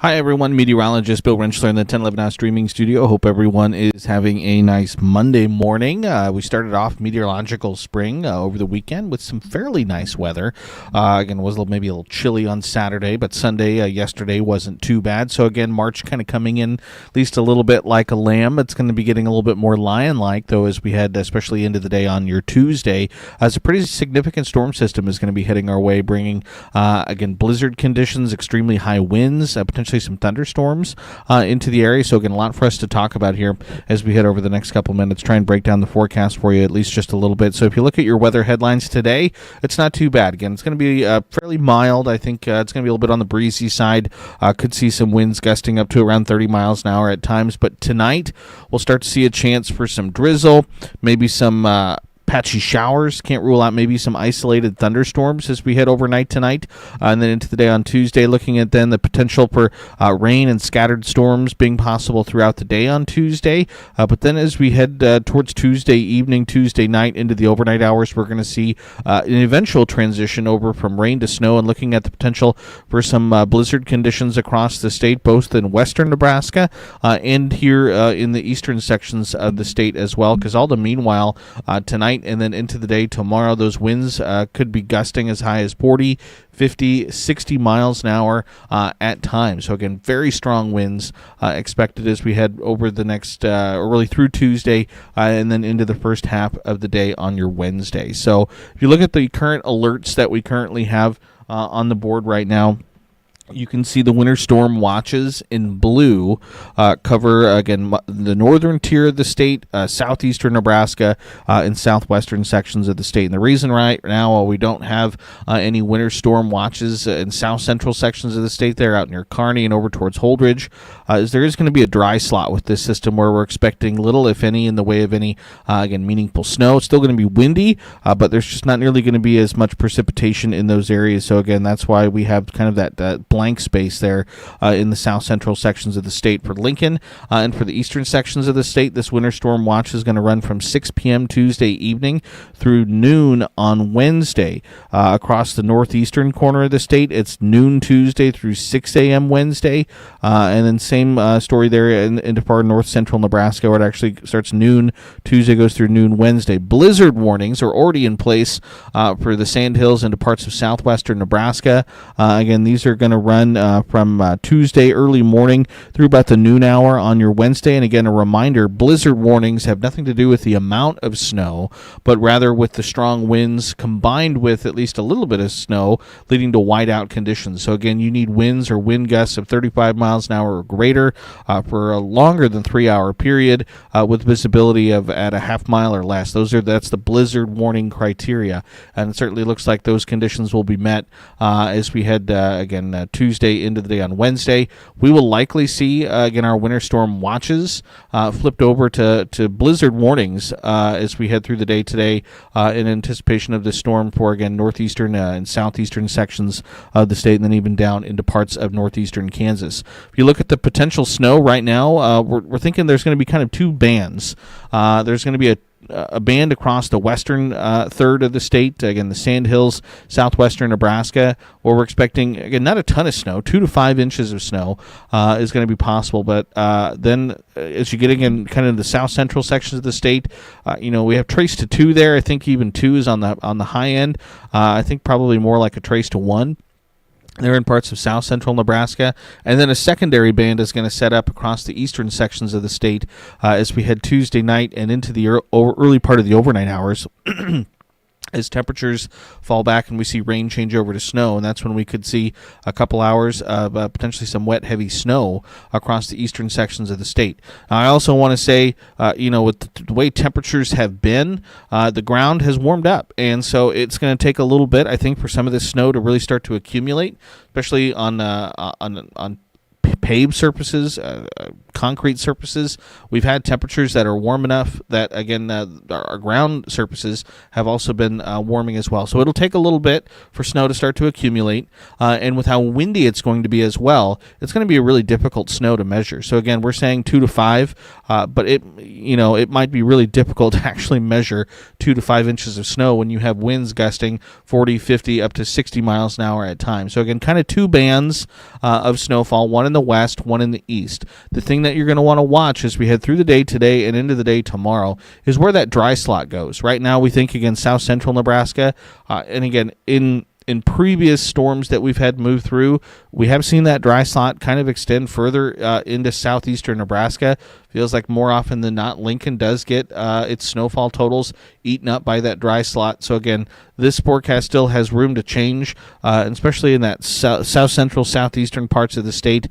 Hi everyone, Meteorologist Bill Rentschler in the 1011 Now streaming studio. Hope everyone is having a nice Monday morning. We started off meteorological spring over the weekend with some fairly nice weather. Again, it was maybe a little chilly on Saturday, but Sunday, yesterday wasn't too bad. So again, March kind of coming in at least a little bit like a lamb. It's going to be getting a little bit more lion-like, though, as we head especially into the day on your Tuesday, as a pretty significant storm system is going to be heading our way, bringing, again, blizzard conditions, extremely high winds, potentially some thunderstorms into the area. So again, a lot for us to talk about here as we head over the next couple minutes. Try and break down the forecast for you at least just a little bit. So if you look at your weather headlines today, it's not too bad. Again, it's going to be fairly mild. I think it's going to be a little bit on the breezy side. Could see some winds gusting up to around 30 miles an hour at times. But tonight, we'll start to see a chance for some drizzle, maybe some patchy showers. Can't rule out maybe some isolated thunderstorms as we head overnight tonight, and then into the day on Tuesday, looking at then the potential for rain and scattered storms being possible throughout the day on Tuesday. But then as we head towards Tuesday evening, Tuesday night into the overnight hours, we're going to see an eventual transition over from rain to snow, and looking at the potential for some blizzard conditions across the state, both in western Nebraska and here in the eastern sections of the state as well. Because all the meanwhile, tonight and then into the day tomorrow, those winds could be gusting as high as 40, 50, 60 miles an hour at times. So again, very strong winds expected as we head over the next, or really through Tuesday, and then into the first half of the day on your Wednesday. So if you look at the current alerts that we currently have on the board right now, you can see the winter storm watches in blue cover, again, the northern tier of the state, southeastern Nebraska, and southwestern sections of the state. And the reason right now we don't have any winter storm watches in south central sections of the state there, out near Kearney and over towards Holdridge, is there is going to be a dry slot with this system where we're expecting little, if any, in the way of any, again, meaningful snow. It's still going to be windy, but there's just not nearly going to be as much precipitation in those areas. So again, that's why we have kind of that blank space there in the south central sections of the state for Lincoln, and for the eastern sections of the state, this winter storm watch is going to run from 6 p.m. Tuesday evening through noon on Wednesday. Across the northeastern corner of the state, it's noon Tuesday through 6 a.m. Wednesday, and then same story there into far north central Nebraska, where it actually starts noon Tuesday, goes through noon Wednesday. Blizzard warnings are already in place for the Sandhills into parts of southwestern Nebraska. Again, these are going to run from Tuesday early morning through about the noon hour on your Wednesday. And again, a reminder, blizzard warnings have nothing to do with the amount of snow, but rather with the strong winds combined with at least a little bit of snow, leading to whiteout conditions. So again, you need winds or wind gusts of 35 miles an hour or greater for a longer than 3-hour period with visibility of at a half mile or less. That's the blizzard warning criteria, and it certainly looks like those conditions will be met as we head again Tuesday into the day on Wednesday. We will likely see again our winter storm watches flipped over to blizzard warnings as we head through the day today in anticipation of this storm for, again, northeastern and southeastern sections of the state, and then even down into parts of northeastern Kansas. If you look at the potential snow right now, we're thinking there's going to be kind of two bands. There's going to be a band across the western third of the state, again, the Sandhills, southwestern Nebraska, where we're expecting, again, not a ton of snow, 2 to 5 inches of snow is going to be possible. But then as you get again kind of the south central sections of the state, we have trace to 2 there. I think even 2 is on the high end. I think probably more like a trace to 1. They're in parts of south central Nebraska. And then a secondary band is going to set up across the eastern sections of the state as we head Tuesday night and into the early part of the overnight hours. As temperatures fall back and we see rain change over to snow, and that's when we could see a couple hours of potentially some wet, heavy snow across the eastern sections of the state. Now, I also want to say, with the way temperatures have been, the ground has warmed up, and so it's going to take a little bit, I think, for some of this snow to really start to accumulate, especially on paved surfaces, concrete surfaces. We've had temperatures that are warm enough that, again, our ground surfaces have also been warming as well. So it'll take a little bit for snow to start to accumulate, and with how windy it's going to be as well, it's going to be a really difficult snow to measure. So again, we're saying 2 to 5, but it might be really difficult to actually measure 2 to 5 inches of snow when you have winds gusting 40, 50, up to 60 miles an hour at times. So again, kind of two bands of snowfall, one in in the west, one in the east. The thing that you're going to want to watch as we head through the day today and into the day tomorrow is where that dry slot goes. Right now, we think, again, south central Nebraska, and again, in previous storms that we've had move through, we have seen that dry slot kind of extend further into southeastern Nebraska. Feels like more often than not, Lincoln does get its snowfall totals eaten up by that dry slot. So again, this forecast still has room to change, especially in that south central, southeastern parts of the state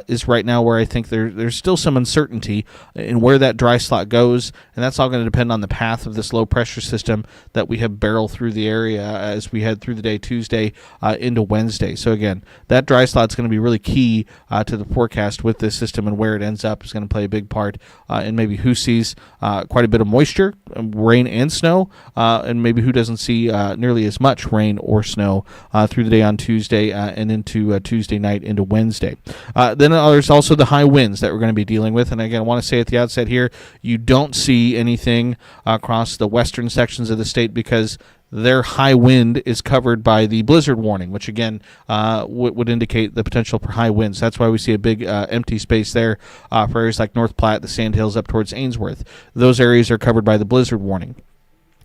is right now where I think there's still some uncertainty in where that dry slot goes, and that's all going to depend on the path of this low pressure system that we have barrel through the area as we head through the day Tuesday into Wednesday. So again, that dry slot is going to be really key to the forecast with this system, and where it ends up is going to play a big part in maybe who sees quite a bit of moisture, rain and snow, and maybe who doesn't see nearly as much rain or snow through the day on Tuesday and into Tuesday night into Wednesday. Then there's also the high winds that we're going to be dealing with, and again, I want to say at the outset here, you don't see anything across the western sections of the state because their high wind is covered by the blizzard warning, which again would indicate the potential for high winds. That's why we see a big empty space there for areas like North Platte, the Sandhills up towards Ainsworth. Those areas are covered by the blizzard warning.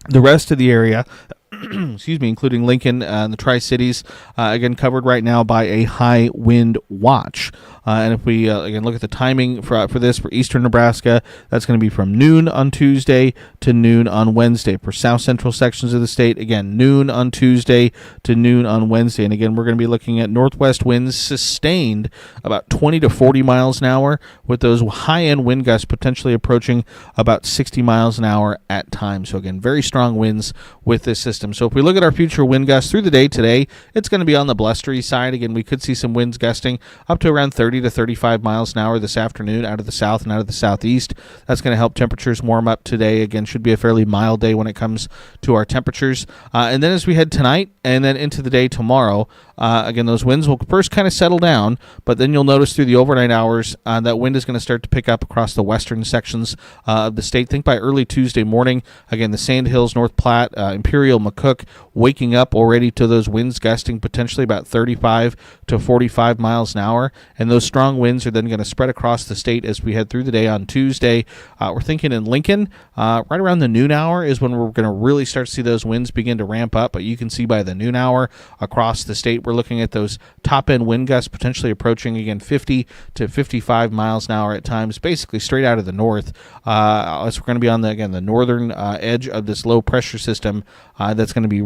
The rest of the area, excuse me, including Lincoln and the Tri-Cities, again covered right now by a high wind watch. And if we again look at the timing for this for eastern Nebraska, that's going to be from noon on Tuesday to noon on Wednesday. For south central sections of the state, again, noon on Tuesday to noon on Wednesday. And again, we're going to be looking at northwest winds sustained about 20 to 40 miles an hour, with those high-end wind gusts potentially approaching about 60 miles an hour at times. So again, very strong winds with this system. So if we look at our future wind gusts through the day today, it's going to be on the blustery side. Again, we could see some winds gusting up to around 30 to 35 miles an hour this afternoon out of the south and out of the southeast. That's going to help temperatures warm up today. Again, should be a fairly mild day when it comes to our temperatures. And then as we head tonight and then into the day tomorrow, again, those winds will first kind of settle down, but then you'll notice through the overnight hours that wind is going to start to pick up across the western sections of the state. Think by early Tuesday morning, again, the Sandhills, North Platte, Imperial, McCook, waking up already to those winds gusting potentially about 35 to 45 miles an hour. And those strong winds are then going to spread across the state as we head through the day on Tuesday. We're thinking in Lincoln, right around the noon hour is when we're going to really start to see those winds begin to ramp up. But you can see by the noon hour across the state, we're looking at those top-end wind gusts potentially approaching, again, 50 to 55 miles an hour at times, basically straight out of the north. As we're going to be on the northern edge of this low-pressure system that's going to be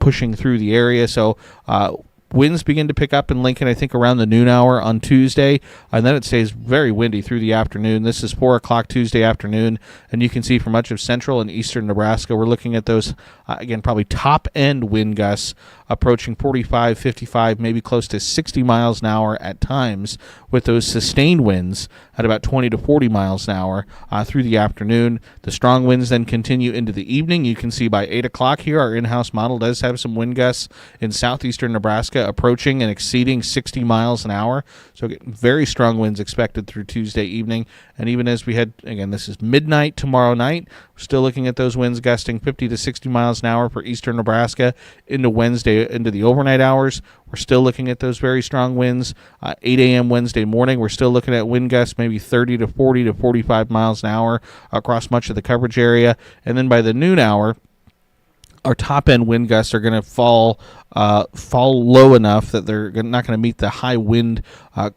pushing through the area. So winds begin to pick up in Lincoln, I think, around the noon hour on Tuesday, and then it stays very windy through the afternoon. This is 4 o'clock Tuesday afternoon, and you can see for much of central and eastern Nebraska, we're looking at those, again, probably top-end wind gusts approaching 45, 55, maybe close to 60 miles an hour at times, with those sustained winds at about 20 to 40 miles an hour through the afternoon. The strong winds then continue into the evening. You can see by 8 o'clock here, our in-house model does have some wind gusts in southeastern Nebraska approaching and exceeding 60 miles an hour. So very strong winds expected through Tuesday evening. And even as we head, again, this is midnight tomorrow night, we're still looking at those winds gusting 50 to 60 miles an hour for eastern Nebraska into Wednesday, into the overnight hours. We're still looking at those very strong winds. 8 a.m. Wednesday morning, we're still looking at wind gusts maybe 30 to 40 to 45 miles an hour across much of the coverage area. And then by the noon hour, our top-end wind gusts are going to fall low enough that they're not going to meet the high wind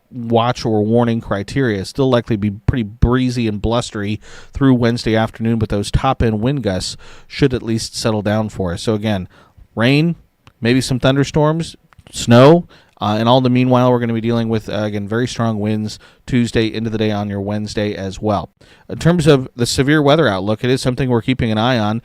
watch or warning criteria. Still likely be pretty breezy and blustery through Wednesday afternoon, but those top-end wind gusts should at least settle down for us. So again, rain, maybe some thunderstorms, snow, and all the meanwhile, we're going to be dealing with, again, very strong winds Tuesday into the day on your Wednesday as well. In terms of the severe weather outlook, it is something we're keeping an eye on.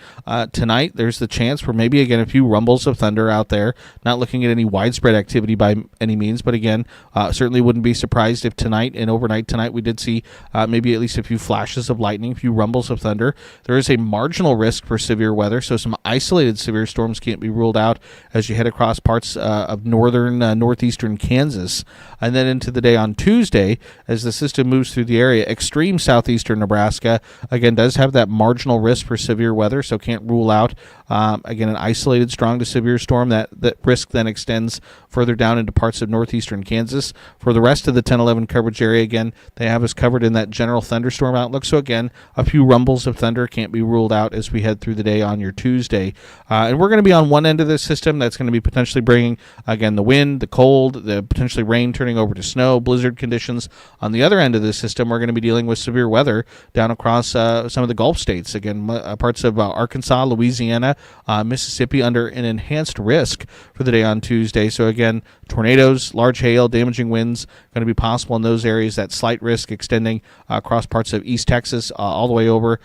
Tonight, there's the chance for maybe, again, a few rumbles of thunder out there. Not looking at any widespread activity by any means, but again, certainly wouldn't be surprised if tonight and overnight tonight we did see maybe at least a few flashes of lightning, a few rumbles of thunder. There is a marginal risk for severe weather, so some isolated severe storms can't be ruled out as you head across parts of northern, northeast northeastern Kansas. And then into the day on Tuesday, as the system moves through the area, extreme southeastern Nebraska, again, does have that marginal risk for severe weather, so can't rule out, again, an isolated strong to severe storm. That risk then extends further down into parts of northeastern Kansas. For the rest of the 10-11 coverage area, again, they have us covered in that general thunderstorm outlook. So, again, a few rumbles of thunder can't be ruled out as we head through the day on your Tuesday. And we're going to be on one end of this system that's going to be potentially bringing, again, the wind, the cold, the potentially rain turning over to snow, blizzard conditions. On the other end of this system, we're going to be dealing with severe weather down across some of the Gulf states. Again, parts of Arkansas, Louisiana, Mississippi under an enhanced risk for the day on Tuesday. So, again, tornadoes, large hail, damaging winds going to be possible in those areas. That slight risk extending across parts of East Texas all the way over,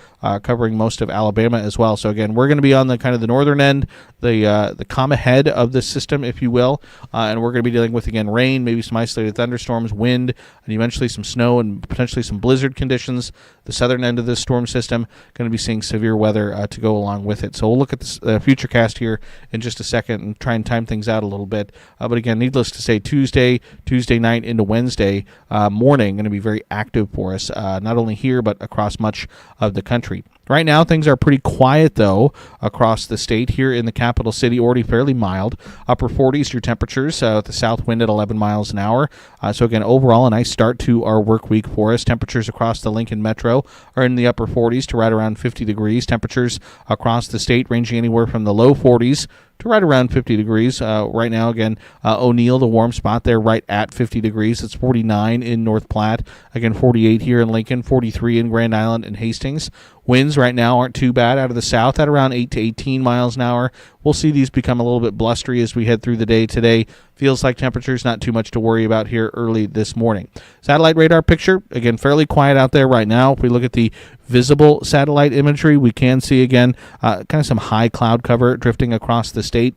covering most of Alabama as well. So, again, we're going to be on the kind of the northern end, the calm ahead of the system, if you will, and we're going to be dealing with, again, rain, maybe some isolated thunderstorms, wind, and eventually some snow and potentially some blizzard conditions. The southern end of this storm system going to be seeing severe weather to go along with it. So we'll look at the futurecast here in just a second and try and time things out a little bit. But again, needless to say, Tuesday night into Wednesday morning going to be very active for us, not only here but across much of the country. Right now, things are pretty quiet, though, across the state. Here in the capital city, already fairly mild. Upper 40s, your temperatures, with the south wind at 11 miles an hour. So, again, overall, a nice start to our work week for us. Temperatures across the Lincoln Metro are in the upper 40s to right around 50 degrees. Temperatures across the state ranging anywhere from the low 40s to right around 50 degrees. Right now, again, O'Neill, the warm spot there, right at 50 degrees. It's 49 in North Platte. Again, 48 here in Lincoln, 43 in Grand Island and Hastings. Winds right now aren't too bad out of the south at around 8 to 18 miles an hour. We'll see these become a little bit blustery as we head through the day today. Feels like temperatures not too much to worry about here early this morning. Satellite radar picture, again, fairly quiet out there right now. If we look at the visible satellite imagery, we can see, again, kind of some high cloud cover drifting across the state.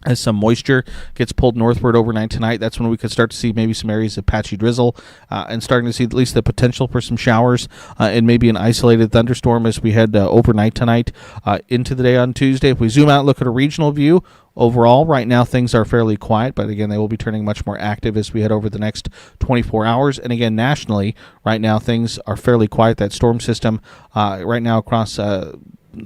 As some moisture gets pulled northward overnight tonight, that's when we could start to see maybe some areas of patchy drizzle and starting to see at least the potential for some showers and maybe an isolated thunderstorm as we head overnight tonight into the day on Tuesday. If we zoom out and look at a regional view, overall, right now things are fairly quiet, but again, they will be turning much more active as we head over the next 24 hours. And again, nationally, right now things are fairly quiet. That storm system right now across the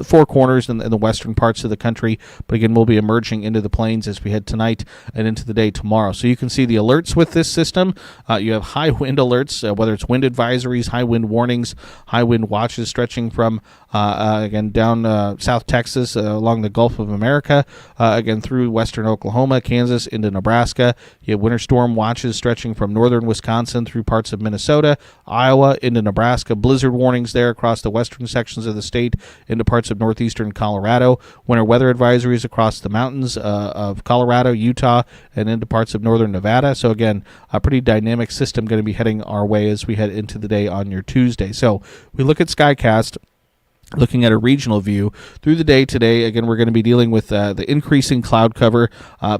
four corners in the western parts of the country, but again, we'll be emerging into the plains as we head tonight and into the day tomorrow. So you can see the alerts with this system. You have high wind alerts, whether it's wind advisories, high wind warnings, high wind watches stretching from again down South Texas along the Gulf of America, again through western Oklahoma, Kansas into Nebraska. You have winter storm watches stretching from northern Wisconsin through parts of Minnesota, Iowa into Nebraska. Blizzard warnings there across the western sections of the state into parts of northeastern Colorado. Winter weather advisories across the mountains of Colorado, Utah, and into parts of northern Nevada. So again, a pretty dynamic system going to be heading our way as we head into the day on your Tuesday. So we look at Skycast. Looking at a regional view through the day today, again, we're going to be dealing with the increasing cloud cover,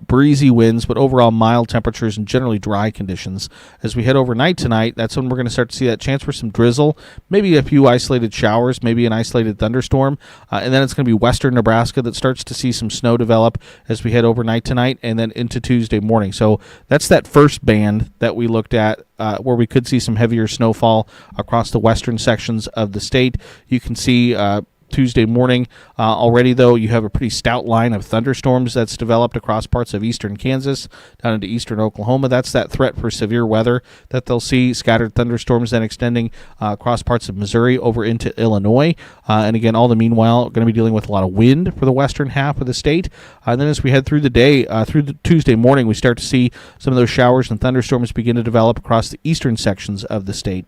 breezy winds, but overall mild temperatures and generally dry conditions. As we head overnight tonight, that's when we're going to start to see that chance for some drizzle, maybe a few isolated showers, maybe an isolated thunderstorm, and then it's going to be western Nebraska that starts to see some snow develop as we head overnight tonight and then into Tuesday morning. So that's that first band that we looked at where we could see some heavier snowfall across the western sections of the state. You can see Tuesday morning. Already, though, you have a pretty stout line of thunderstorms that's developed across parts of eastern Kansas down into eastern Oklahoma. That's that threat for severe weather that they'll see. Scattered thunderstorms then extending across parts of Missouri over into Illinois. And again, all the meanwhile, going to be dealing with a lot of wind for the western half of the state. And then as we head through the day, through the Tuesday morning, we start to see some of those showers and thunderstorms begin to develop across the eastern sections of the state.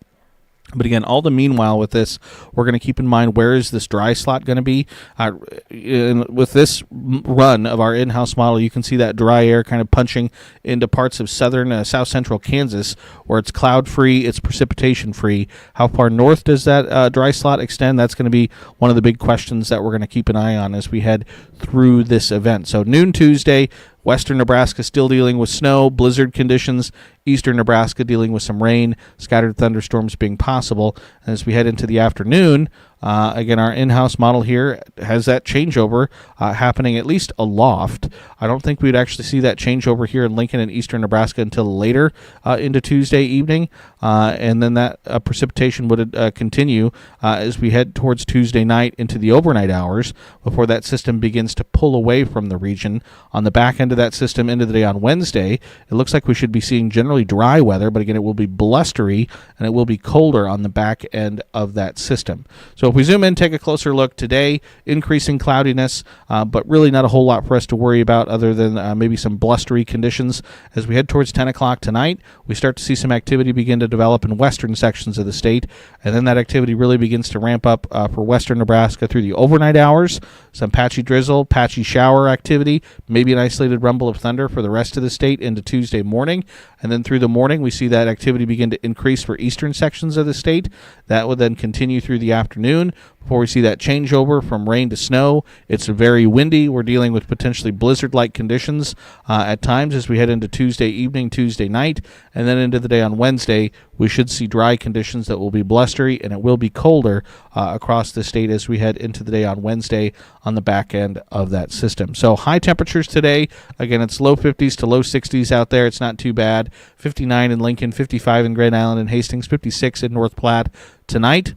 But again, all the meanwhile with this, we're going to keep in mind where is this dry slot going to be. With this run of our in-house model, you can see that dry air kind of punching into parts of southern, south-central Kansas where it's cloud-free, it's precipitation-free. How far north does that dry slot extend? That's going to be one of the big questions that we're going to keep an eye on as we head through this event. So noon Tuesday, western Nebraska still dealing with snow, blizzard conditions. Eastern Nebraska dealing with some rain, scattered thunderstorms being possible. And as we head into the afternoon, Again, our in-house model here has that changeover happening at least aloft. I don't think we'd actually see that changeover here in Lincoln and eastern Nebraska until later into Tuesday evening, and then that precipitation would continue as we head towards Tuesday night into the overnight hours before that system begins to pull away from the region. On the back end of that system into the day on Wednesday, it looks like we should be seeing generally dry weather, but again, it will be blustery and it will be colder on the back end of that system. So if we zoom in, take a closer look today, increasing cloudiness, but really not a whole lot for us to worry about other than maybe some blustery conditions. As we head towards 10 o'clock tonight, we start to see some activity begin to develop in western sections of the state, and then that activity really begins to ramp up for western Nebraska through the overnight hours. Some patchy drizzle, patchy shower activity, maybe an isolated rumble of thunder for the rest of the state into Tuesday morning. And then through the morning, we see that activity begin to increase for eastern sections of the state. That would then continue through the afternoon before we see that changeover from rain to snow. It's very windy. We're dealing with potentially blizzard-like conditions at times as we head into Tuesday evening, Tuesday night, and then into the day on Wednesday. We should see dry conditions that will be blustery, and it will be colder across the state as we head into the day on Wednesday on the back end of that system. So high temperatures today. Again, it's low 50s to low 60s out there. It's not too bad. 59 in Lincoln, 55 in Grand Island and Hastings, 56 in North Platte tonight.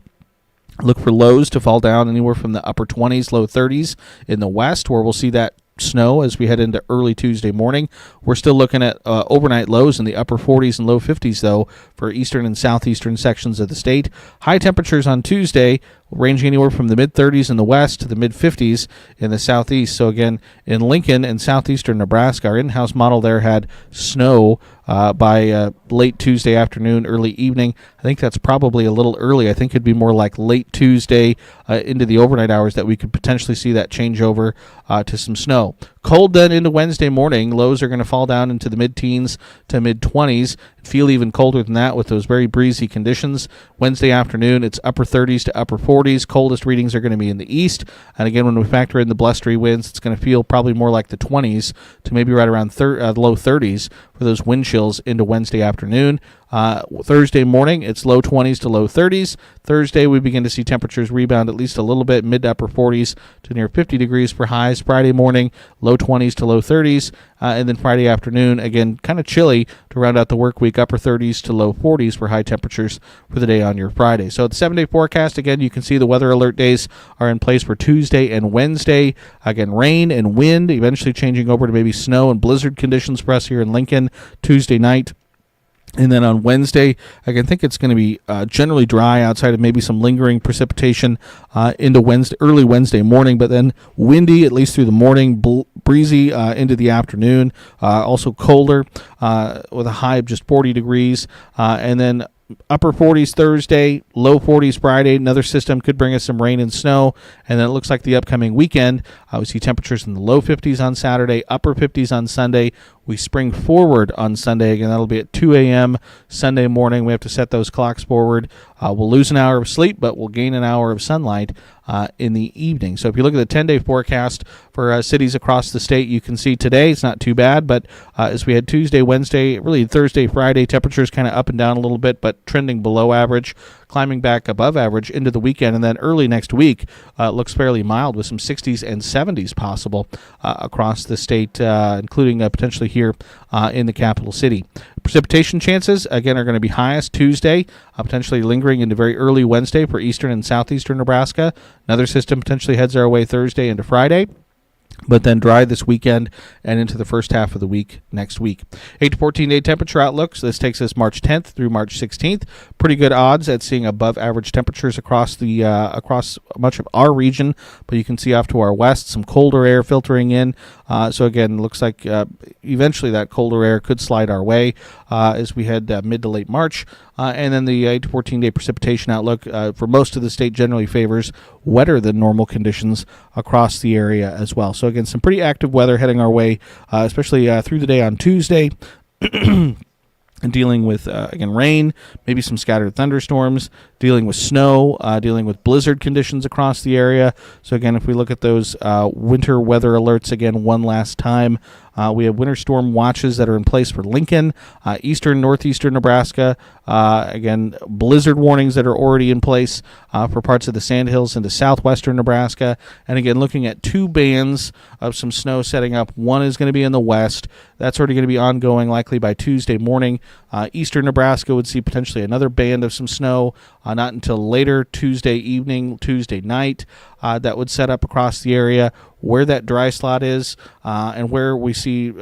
Look for lows to fall down anywhere from the upper 20s, low 30s in the west, where we'll see that snow as we head into early Tuesday morning. We're still looking at overnight lows in the upper 40s and low 50s, though, for eastern and southeastern sections of the state. High temperatures on Tuesday ranging anywhere from the mid-30s in the west to the mid-50s in the southeast. So again, in Lincoln and southeastern Nebraska, our in-house model there had snow by late Tuesday afternoon, early evening. I think that's probably a little early. I think it'd be more like late Tuesday into the overnight hours that we could potentially see that change over to some snow. Cold then into Wednesday morning. Lows are going to fall down into the mid-teens to mid-20s. Feel even colder than that with those very breezy conditions. Wednesday afternoon, it's upper 30s to upper 40s. Coldest readings are going to be in the east. And again, when we factor in the blustery winds, it's going to feel probably more like the 20s to maybe right around low 30s for those wind chills into Wednesday afternoon. Thursday morning, it's low 20s to low 30s. Thursday, we begin to see temperatures rebound at least a little bit, mid to upper 40s to near 50 degrees for highs. Friday morning, low 20s to low 30s. And then Friday afternoon, again, kind of chilly to round out the work week, upper 30s to low 40s for high temperatures for the day on your Friday. So the 7-day forecast, again, you can see the weather alert days are in place for Tuesday and Wednesday. Again, rain and wind, eventually changing over to maybe snow and blizzard conditions for us here in Lincoln Tuesday night. And then on Wednesday, I can think it's going to be generally dry outside of maybe some lingering precipitation into early Wednesday morning, but then windy at least through the morning, breezy into the afternoon, also colder with a high of just 40 degrees, and then upper 40s Thursday, low 40s Friday. Another system could bring us some rain and snow. And then it looks like the upcoming weekend, we see temperatures in the low 50s on Saturday, upper 50s on Sunday. We spring forward on Sunday. Again, that'll be at 2 a.m. Sunday morning. We have to set those clocks forward. We'll lose an hour of sleep, but we'll gain an hour of sunlight in the evening. So if you look at the 10-day forecast for cities across the state, you can see today it's not too bad, but as we had Tuesday, Wednesday, really Thursday, Friday, temperatures kind of up and down a little bit, but trending below average, climbing back above average into the weekend, and then early next week looks fairly mild with some 60s and 70s possible across the state, including potentially here in the capital city. Precipitation chances, again, are going to be highest Tuesday, potentially lingering into very early Wednesday for eastern and southeastern Nebraska. Another system potentially heads our way Thursday into Friday, but then dry this weekend and into the first half of the week next week. 8 to 14-day temperature outlook. So this takes us March 10th through March 16th. Pretty good odds at seeing above average temperatures across the across much of our region, but you can see off to our west some colder air filtering in. So again, looks like eventually that colder air could slide our way as we head mid to late March. And then the 8 to 14-day precipitation outlook for most of the state generally favors wetter than normal conditions across the area as well. So again, some pretty active weather heading our way, especially through the day on Tuesday. And dealing with, again, rain, maybe some scattered thunderstorms, dealing with snow, dealing with blizzard conditions across the area. So, again, if we look at those winter weather alerts again one last time, We have winter storm watches that are in place for Lincoln, eastern, northeastern Nebraska. Again, blizzard warnings that are already in place for parts of the Sandhills into southwestern Nebraska. And again, looking at 2 bands of some snow setting up. One is going to be in the west. That's already going to be ongoing likely by Tuesday morning. Eastern Nebraska would see potentially another band of some snow, not until later Tuesday evening, Tuesday night. That would set up across the area where that dry slot is, and where we see,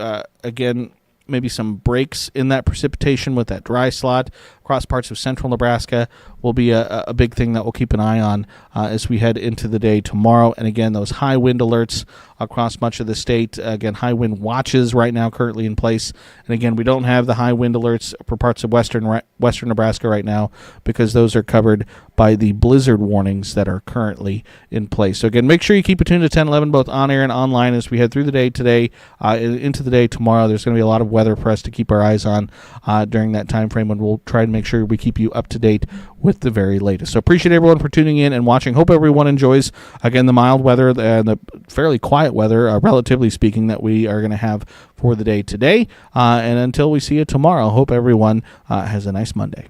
again, maybe some breaks in that precipitation with that dry slot across parts of central Nebraska will be a big thing that we'll keep an eye on as we head into the day tomorrow. And again, those high wind alerts across much of the state. Again, high wind watches right now currently in place. And again, we don't have the high wind alerts for parts of western Nebraska right now because those are covered by the blizzard warnings that are currently in place. So again, make sure you keep it tuned to 1011 both on air and online as we head through the day today into the day tomorrow. There's going to be a lot of weather for us to keep our eyes on during that time frame, and we'll try to make sure we keep you up to date with the very latest. So appreciate everyone for tuning in and watching. Hope everyone enjoys, again, the mild weather and the fairly quiet weather, relatively speaking, that we are going to have for the day today. And until we see you tomorrow, hope everyone has a nice Monday.